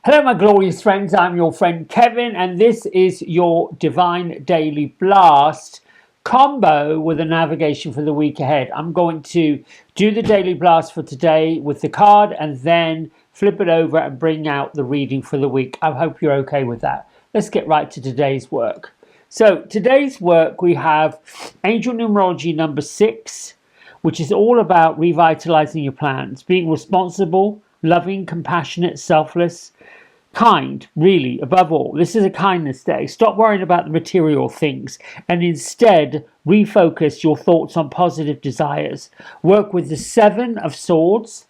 Hello, my glorious friends. I'm your friend Kevin, and this is your Divine Daily Blast combo with a navigation for the week ahead. I'm going to do the Daily Blast for today with the card and then flip it over and bring out the reading for the week. I hope you're okay with that. Let's get right to today's work. So, today's work we have Angel Numerology number 6, which is all about revitalizing your plans, being responsible, loving, compassionate, selfless, kind, really, above all. This is a kindness day. Stop worrying about the material things and instead refocus your thoughts on positive desires. Work with the Seven of Swords,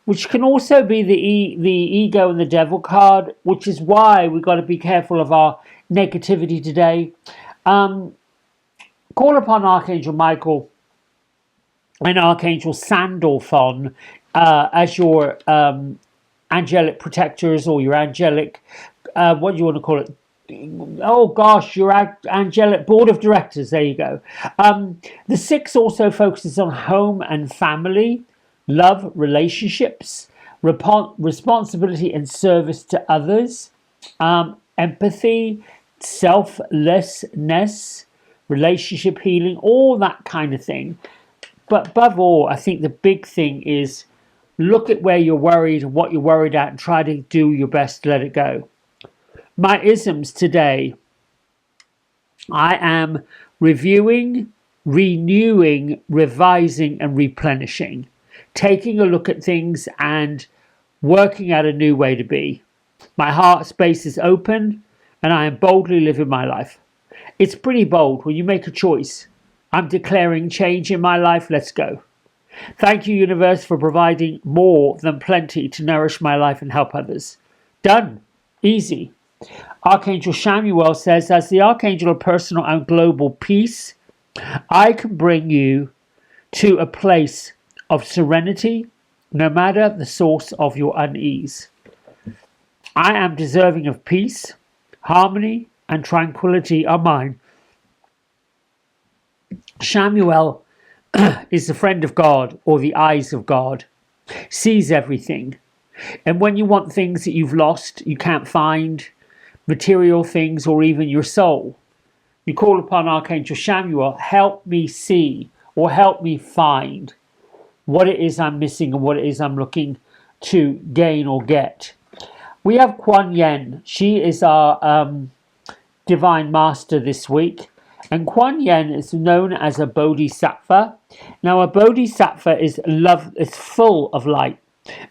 which can also be the ego and the devil card, which is why we've got to be careful of our negativity today. Call upon Archangel Michael and Archangel Sandalphon as your angelic protectors, or your angelic, what do you want to call it? Oh gosh, your angelic board of directors. There you go. The 6 also focuses on home and family, love, relationships, responsibility and service to others, empathy, selflessness, relationship healing, all that kind of thing. But above all, I think the big thing is look at where you're worried and what you're worried at and try to do your best to let it go. My isms today: I am reviewing, renewing, revising, and replenishing. Taking a look at things and working out a new way to be. My heart space is open and I am boldly living my life. It's pretty bold when you make a choice. I'm declaring change in my life. Let's go. Thank you, universe, for providing more than plenty to nourish my life and help others. Done. Easy. Archangel Chamuel says, as the Archangel of personal and global peace, I can bring you to a place of serenity, no matter the source of your unease. I am deserving of peace, harmony, and tranquility are mine. Chamuel is the friend of God, or the eyes of God, sees everything. And when you want things that you've lost, you can't find, material things, or even your soul, you call upon Archangel Chamuel, help me see or help me find what it is I'm missing and what it is I'm looking to gain or get. We have Kuan Yin. She is our divine master this week. And Kuan Yin is known as a bodhisattva. Now, a bodhisattva is love, is full of light,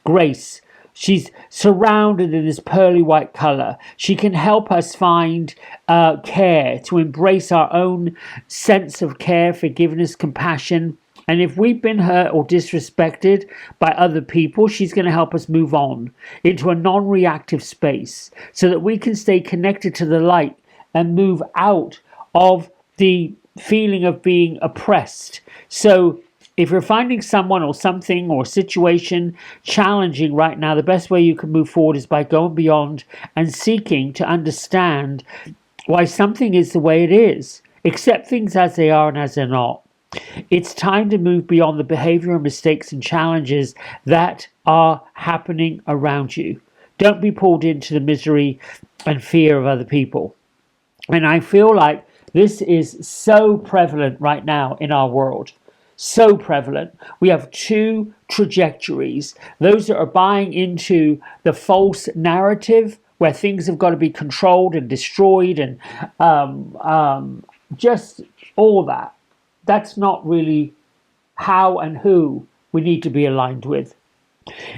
grace. She's surrounded in this pearly white color. She can help us find care, to embrace our own sense of care, forgiveness, compassion. And if we've been hurt or disrespected by other people, she's going to help us move on into a non-reactive space so that we can stay connected to the light and move out of the feeling of being oppressed. So if you're finding someone or something or situation challenging right now, the best way you can move forward is by going beyond and seeking to understand why something is the way it is. Accept things as they are and as they're not. It's time to move beyond the behavior, mistakes, and challenges that are happening around you. Don't be pulled into the misery and fear of other people. And I feel like this is so prevalent right now in our world. So prevalent. We have two trajectories. Those that are buying into the false narrative where things have got to be controlled and destroyed and just all that. That's not really how and who we need to be aligned with.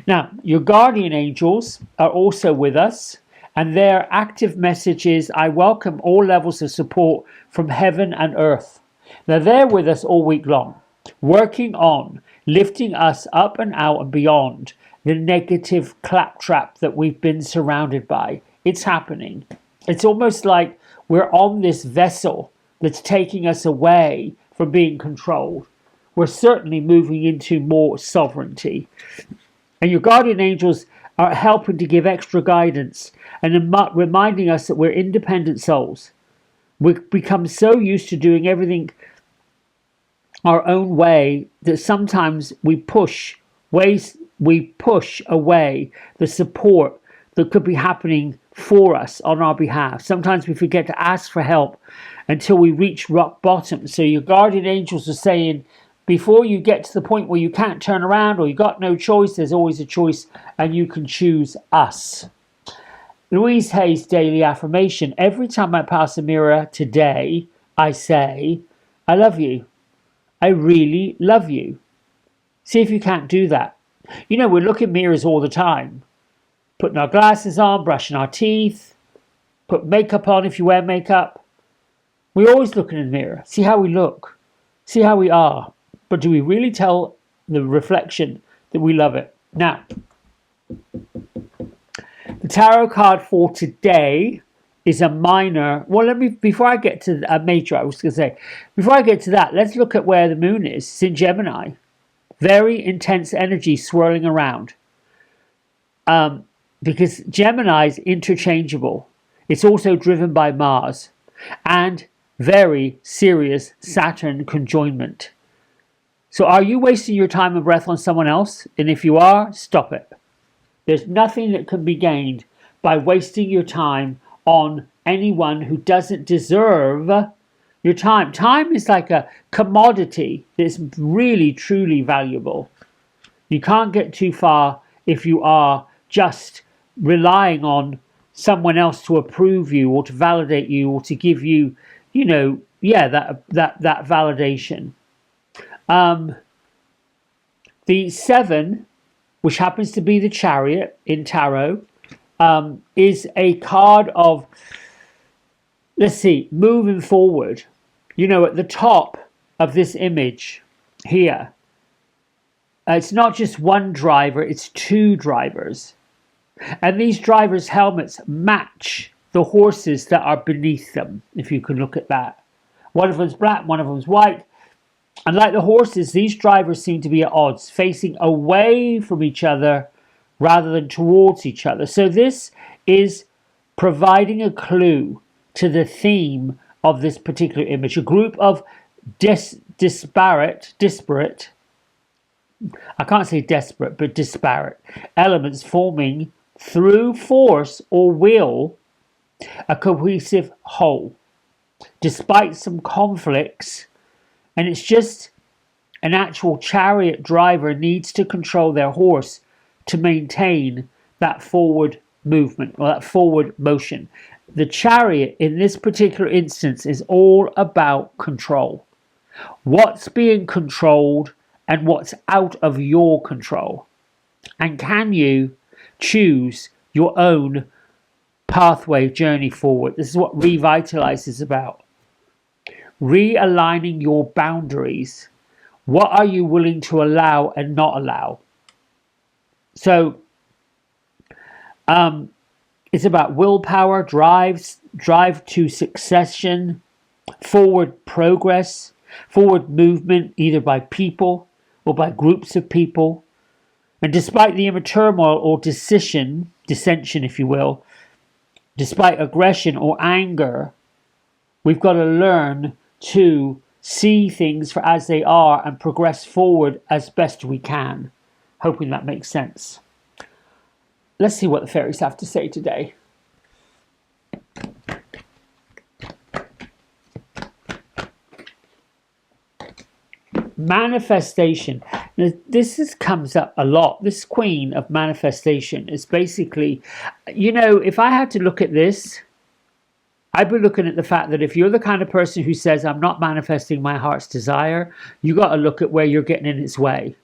Now, your guardian angels are also with us, and their active message is, I welcome all levels of support from heaven and earth. They're there with us all week long, working on lifting us up and out and beyond the negative claptrap that we've been surrounded by. It's happening. It's almost like we're on this vessel that's taking us away from being controlled. We're certainly moving into more sovereignty. And your guardian angels are helping to give extra guidance and reminding us that we're independent souls. We've become so used to doing everything our own way that sometimes we push away the support that could be happening for us on our behalf. Sometimes we forget to ask for help until we reach rock bottom. So your guardian angels are saying, before you get to the point where you can't turn around or you got no choice, there's always a choice and you can choose us. Louise Hay's daily affirmation. Every time I pass a mirror today, I say, I love you. I really love you. See if you can't do that. You know, we look in mirrors all the time. Putting our glasses on, brushing our teeth, put makeup on if you wear makeup. We're always looking in the mirror. See how we look. See how we are. But do we really tell the reflection that we love it? Now, the tarot card for today is a minor. Well, before I get to a major, I was going to say, before I get to that, let's look at where the moon is. It's in Gemini. Very intense energy swirling around. Because Gemini is interchangeable. It's also driven by Mars. And very serious Saturn conjoinment. So are you wasting your time and breath on someone else? And if you are, stop it. There's nothing that can be gained by wasting your time on anyone who doesn't deserve your time. Time is like a commodity that's really, truly valuable. You can't get too far if you are just relying on someone else to approve you or to validate you or to give you, that validation. The 7, which happens to be the Chariot in tarot, is a card of, moving forward. At the top of this image here, it's not just one driver, it's 2 drivers. And these drivers' helmets match the horses that are beneath them, if you can look at that. One of them's black, one of them's white. And like the horses, these drivers seem to be at odds, facing away from each other rather than towards each other. So this is providing a clue to the theme of this particular image. A group of disparate, I can't say desperate, but disparate elements forming through force or will a cohesive whole. Despite some conflicts, and it's just an actual chariot driver needs to control their horse to maintain that forward movement or that forward motion. The chariot in this particular instance is all about control. What's being controlled and what's out of your control? And can you choose your own pathway, journey forward? This is what Revitalize is about. Realigning your boundaries. What are you willing to allow and not allow? So it's about willpower, drive to succession, forward progress, forward movement, either by people or by groups of people. And despite the inner turmoil or dissension, if you will, despite aggression or anger, we've got to learn to see things for as they are and progress forward as best we can. Hoping that makes sense. Let's see what the fairies have to say today. Manifestation. Now, this comes up a lot. This queen of manifestation is basically, if I had to look at this, I'd be looking at the fact that if you're the kind of person who says, I'm not manifesting my heart's desire, you got to look at where you're getting in its way.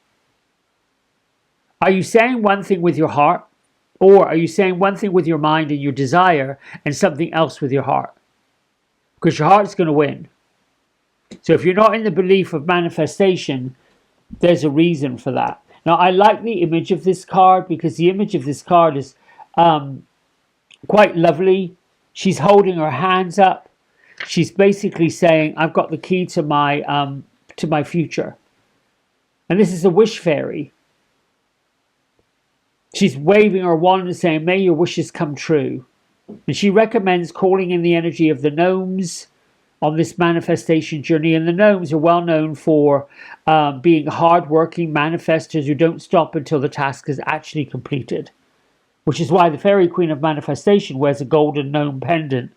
Are you saying one thing with your heart? Or are you saying one thing with your mind and your desire and something else with your heart? Because your heart's going to win. So if you're not in the belief of manifestation, there's a reason for that. Now, I like the image of this card because the image of this card is quite lovely. She's holding her hands up. She's basically saying, I've got the key to my future. And this is a wish fairy. She's waving her wand and saying, may your wishes come true. And she recommends calling in the energy of the gnomes on this manifestation journey. And the gnomes are well known for being hardworking manifestors who don't stop until the task is actually completed. which is why the Fairy Queen of Manifestation wears a golden gnome pendant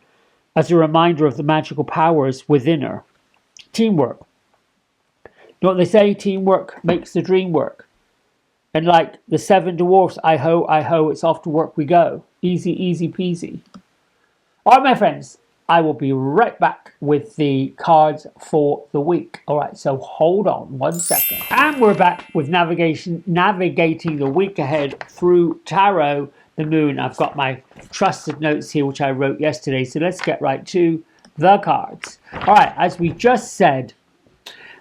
as a reminder of the magical powers within her. Teamwork. You know what they say? Teamwork makes the dream work. And like the seven dwarfs, I ho, it's off to work we go. Easy, easy peasy. All right, my friends, I will be right back with the cards for the week. All right, so hold on 1 second. And we're back with navigating the week ahead through Tarot, the Moon. I've got my trusted notes here, which I wrote yesterday. So let's get right to the cards. All right, as we just said,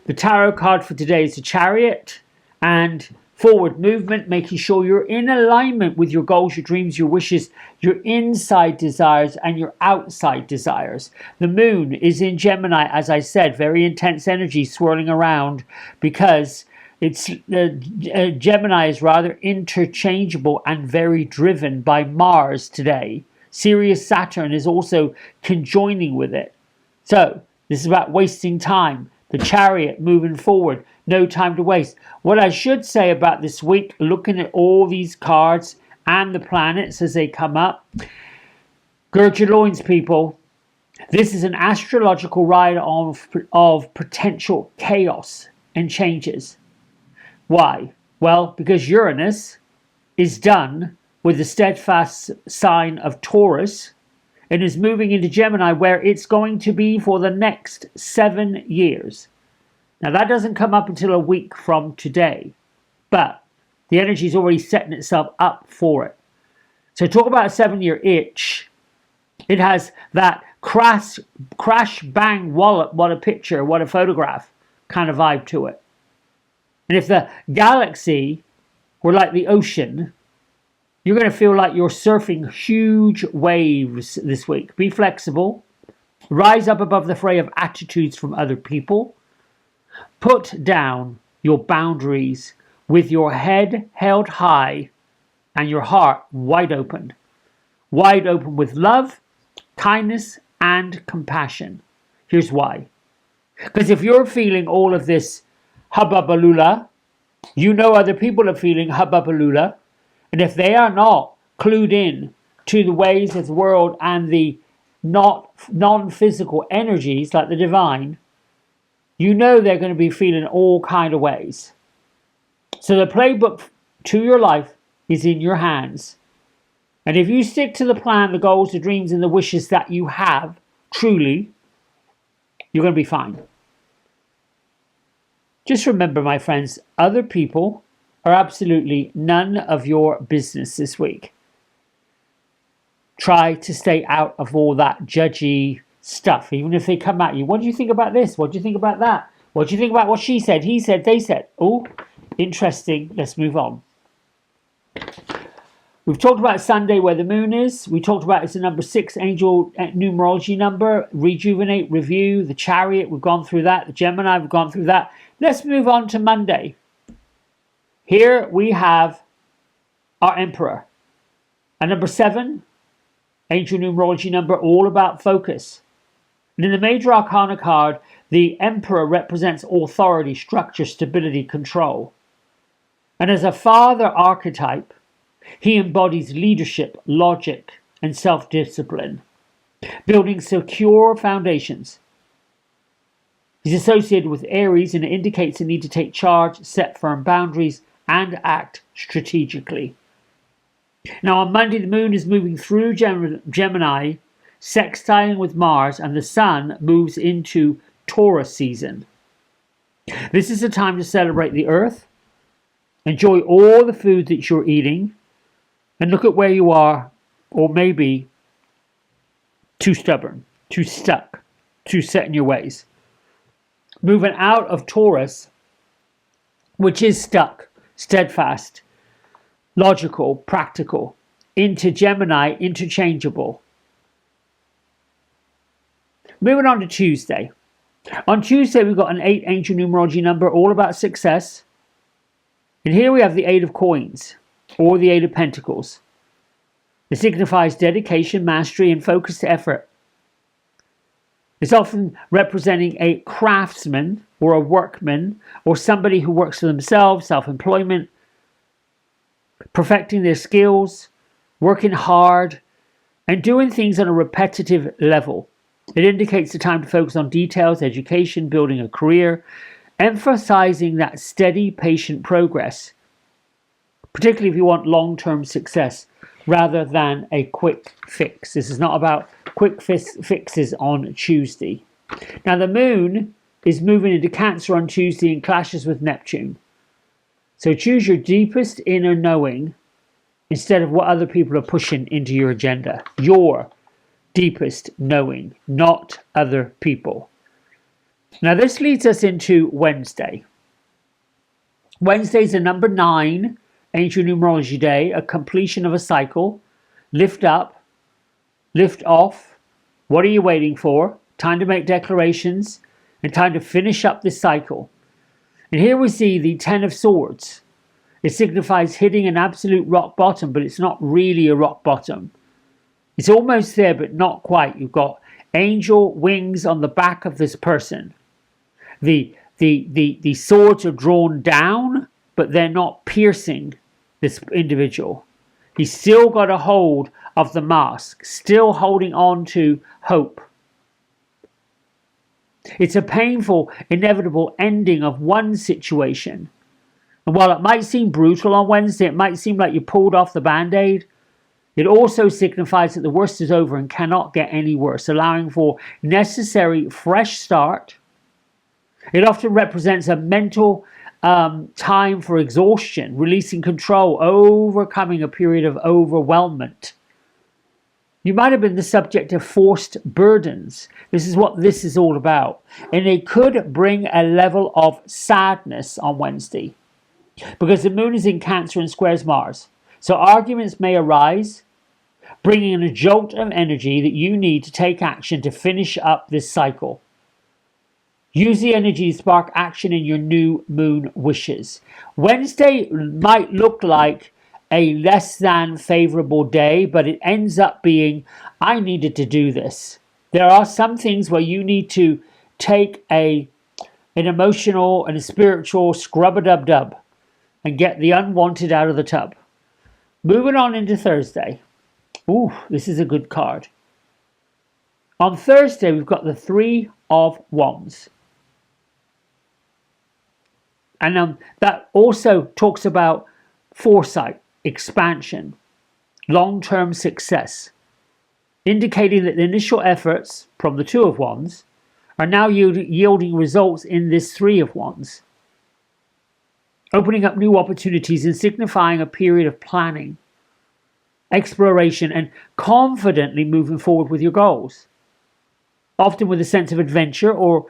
the Tarot card for today is the Chariot and forward movement, making sure you're in alignment with your goals, your dreams, your wishes, your inside desires and your outside desires. The Moon is in Gemini, as I said, very intense energy swirling around because it's Gemini is rather interchangeable and very driven by Mars today. Sirius Saturn is also conjoining with it. So this is about wasting time. The Chariot moving forward. No time to waste. What I should say about this week, looking at all these cards and the planets as they come up, gird your loins, people. This is an astrological ride of potential chaos and changes. Why? Well, because Uranus is done with the steadfast sign of Taurus and is moving into Gemini, where it's going to be for the next 7 years. Now, that doesn't come up until a week from today, but the energy is already setting itself up for it. So talk about a 7-year itch. It has that crash, bang, wallop, what a picture, what a photograph kind of vibe to it. And if the galaxy were like the ocean, you're going to feel like you're surfing huge waves this week. Be flexible. Rise up above the fray of attitudes from other people. Put down your boundaries with your head held high and your heart wide open. Wide open with love, kindness, and compassion. Here's why. Because if you're feeling all of this hubbubaloola, you know other people are feeling hubbubaloola. And if they are not clued in to the ways of the world and the non-physical energies like the divine, you know they're going to be feeling all kind of ways. So the playbook to your life is in your hands. And if you stick to the plan, the goals, the dreams, and the wishes that you have, truly, you're going to be fine. Just remember, my friends, other people are absolutely none of your business this week. Try to stay out of all that judgy stuff, even if they come at you. What do you think about this? What do you think about that? What do you think about what she said, he said, they said? Oh, interesting. Let's move on. We've talked about Sunday, where the moon is. We talked about it's the number 6 angel numerology number. Rejuvenate, review, the Chariot. We've gone through that. The Gemini, we've gone through that. Let's move on to Monday. Here we have our Emperor. A number 7 angel numerology number, all about focus. And in the Major Arcana card, the Emperor represents authority, structure, stability, control. And as a father archetype, he embodies leadership, logic, and self-discipline, building secure foundations. He's associated with Aries, and it indicates the need to take charge, set firm boundaries, and act strategically. Now on Monday, the moon is moving through Gemini, sextiling with Mars, and the sun moves into Taurus season. This is a time to celebrate the earth, enjoy all the food that you're eating, and look at where you are, or maybe too stubborn, too stuck, too set in your ways. Moving out of Taurus, which is stuck, steadfast, logical, practical, into Gemini, interchangeable. Moving on to Tuesday. On Tuesday, we've got an 8 angel numerology number, all about success. And here we have the 8 of coins, or the 8 of pentacles. It signifies dedication, mastery, and focused effort. It's often representing a craftsman or a workman or somebody who works for themselves, self-employment, perfecting their skills, working hard, and doing things on a repetitive level. It indicates the time to focus on details, education, building a career, emphasizing that steady, patient progress, particularly if you want long-term success rather than a quick fix. This is not about quick fixes on Tuesday. Now, the moon is moving into Cancer on Tuesday and clashes with Neptune. So choose your deepest inner knowing instead of what other people are pushing into your agenda. Your deepest knowing, not other people. Now, this leads us into Wednesday. Wednesday is a number 9 ancient numerology day, a completion of a cycle. Lift up, lift off. What are you waiting for? Time to make declarations and time to finish up this cycle. And here we see the 10 of Swords. It signifies hitting an absolute rock bottom, but it's not really a rock bottom. It's almost there, but not quite. You've got angel wings on the back of this person. The swords are drawn down, but they're not piercing this individual. He's still got a hold of the mask, still holding on to hope. It's a painful, inevitable ending of one situation. And while it might seem brutal on Wednesday, it might seem like you pulled off the band-aid, it also signifies that the worst is over and cannot get any worse, allowing for necessary fresh start. It often represents a mental time for exhaustion, releasing control, overcoming a period of overwhelmment. You might have been the subject of forced burdens. This is what this is all about. And it could bring a level of sadness on Wednesday, because the moon is in Cancer and squares Mars. So arguments may arise, bringing in a jolt of energy that you need to take action to finish up this cycle. Use the energy to spark action in your new moon wishes. Wednesday might look like a less than favorable day, but it ends up being, I needed to do this. There are some things where you need to take an emotional and a spiritual scrub-a-dub-dub and get the unwanted out of the tub. Moving on into Thursday. Ooh, this is a good card. On Thursday, we've got the 3 of Wands. And that also talks about foresight, expansion, long-term success, indicating that the initial efforts from the 2 of Wands are now yielding results in this 3 of Wands, opening up new opportunities and signifying a period of planning, exploration, and confidently moving forward with your goals, often with a sense of adventure or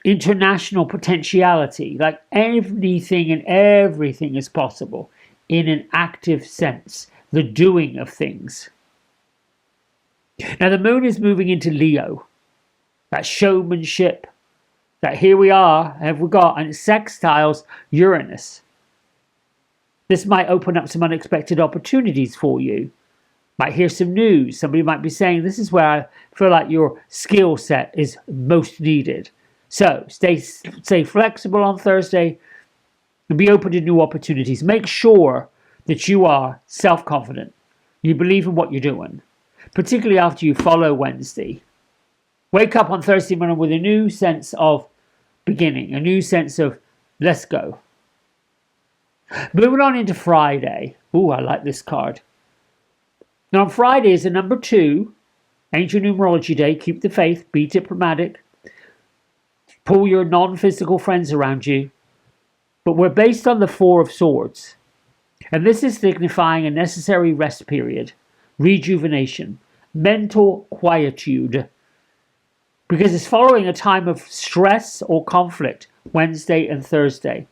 international potentiality, like anything and everything is possible in an active sense, the doing of things. Now the moon is moving into Leo, that showmanship, that here we are, have we got, and it sextiles Uranus. This might open up some unexpected opportunities for you. Might hear some news. Somebody might be saying, this is where I feel like your skill set is most needed. So stay flexible on Thursday and be open to new opportunities. Make sure that you are self-confident. You believe in what you're doing, particularly after you follow Wednesday. Wake up on Thursday morning with a new sense of beginning, a new sense of let's go. Moving on into Friday. Ooh, I like this card. Now on Friday is the number 2, ancient numerology day. Keep the faith, be diplomatic. Pull your non-physical friends around you. But we're based on the 4 of Swords. And this is signifying a necessary rest period, rejuvenation, mental quietude. Because it's following a time of stress or conflict, Wednesday and Thursday.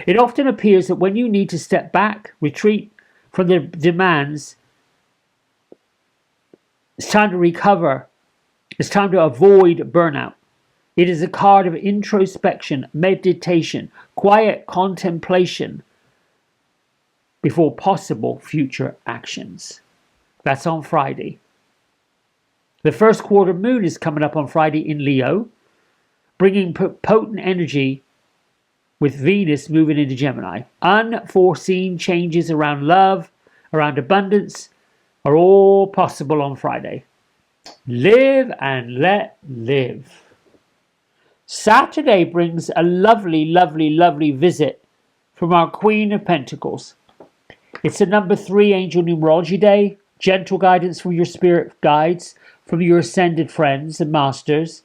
It often appears that when you need to step back, retreat from the demands, it's time to recover. It's time to avoid burnout. It is a card of introspection, meditation, quiet contemplation before possible future actions. That's on Friday. The first quarter moon is coming up on Friday in Leo, bringing potent energy with Venus moving into Gemini. Unforeseen changes around love, around abundance are all possible on Friday. Live and let live. Saturday brings a lovely, lovely, lovely visit from our Queen of Pentacles. It's a number 3 angel numerology day, gentle guidance from your spirit guides, from your ascended friends and masters.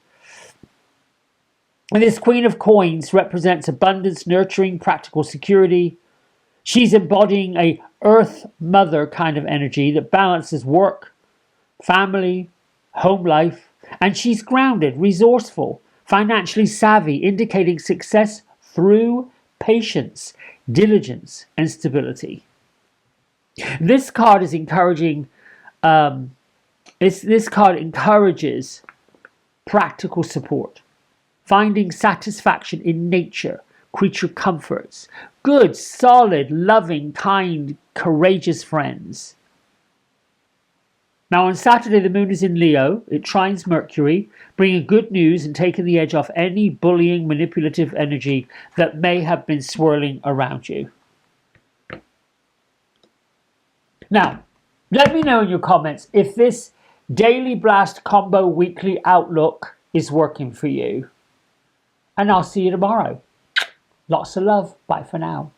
And this Queen of Coins represents abundance, nurturing, practical security. She's embodying a Earth Mother kind of energy that balances work, family, home life, and she's grounded, resourceful, financially savvy, indicating success through patience, diligence, and stability. This card is encouraging. This card encourages practical support, finding satisfaction in nature, creature comforts, good, solid, loving, kind, courageous friends. Now on Saturday, the moon is in Leo. It trines Mercury, bringing good news and taking the edge off any bullying, manipulative energy that may have been swirling around you. Now, let me know in your comments if this Daily Blast Combo Weekly Outlook is working for you. And I'll see you tomorrow. Lots of love. Bye for now.